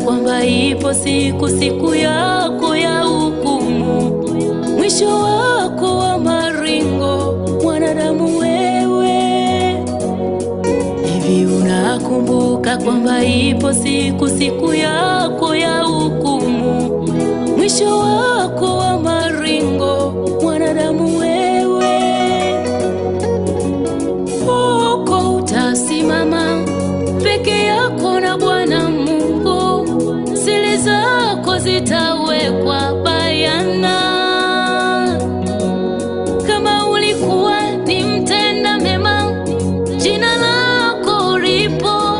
Kwamba ipo siku yako ya hukumu, mwisho wako wa maringo, mwanadamu wewe. Hivi unakumbuka kwamba ipo siku yako ya hukumu, mwisho wako wa maringo, mwanadamu wewe. Huko utasimama peke yako na Bwana zako zitawekwa bayana. Kama ulikuwa ni mtenda mema, jina lako lipo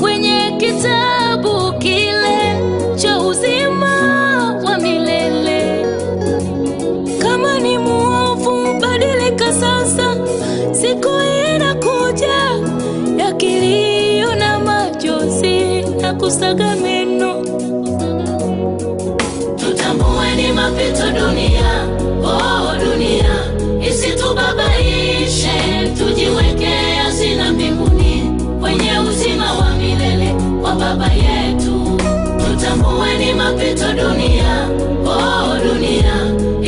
kwenye kitabu kile cha uzima wa milele. Kama ni muovu, badilika sasa, siku inakuja ya kilio na machozi na kusaga meno. Ni mapito dunia, oh dunia, isitubabaishe, tujiweke hazina mbinguni, kwenye uzima wa milele wa Baba yetu. Tutambue ni mapito dunia, oh dunia,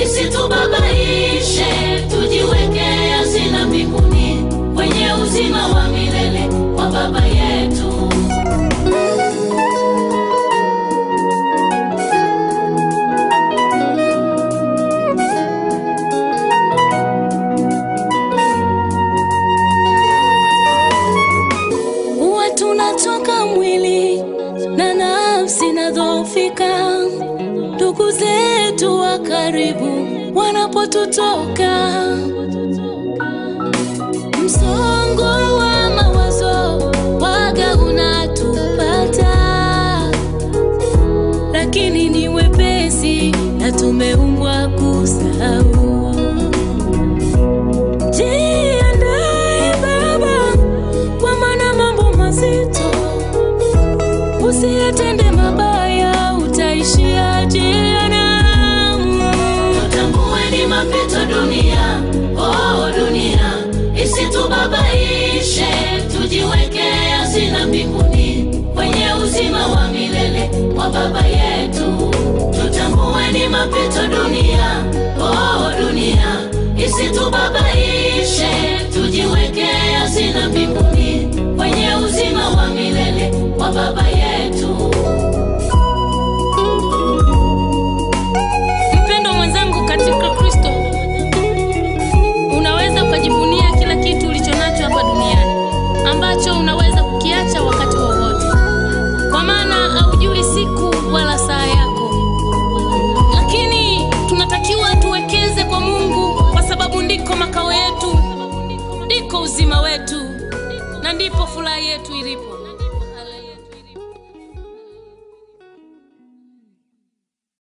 isitubabaishe, tujiweke hazina mbinguni, kwenye uzima wa milele wa Baba yetu. Tunatoka mwili na nafsi nadhoofika, ndugu zetu wa karibu wanapotutoka, msongo wa mawazo waga unatupata, lakini ni wepesi na tumeumbwa kusahau. Usiyatende mabaya, utaishia jehanamu. Tutambue ni mapito dunia, oh dunia, isitubabaishe, tujiweke hazina mbinguni, kwenye uzima wa milele wa Baba yetu. Tutambue ni mapito dunia, oh dunia, isitubabaishe, tujiweke hazina mbinguni, kwenye uzima wa milele wa Baba yetu. Mpendo mwenzangu katika Kristo, unaweza ukajivunia kila kitu ulichonacho hapa duniani, ambacho unaweza kukiacha wakati wowote, kwa maana haujui siku wala saa yako. Lakini tunatakiwa tuwekeze kwa Mungu, kwa sababu ndiko makao yetu, ndiko uzima wetu, na ndipo furaha yetu ilipo.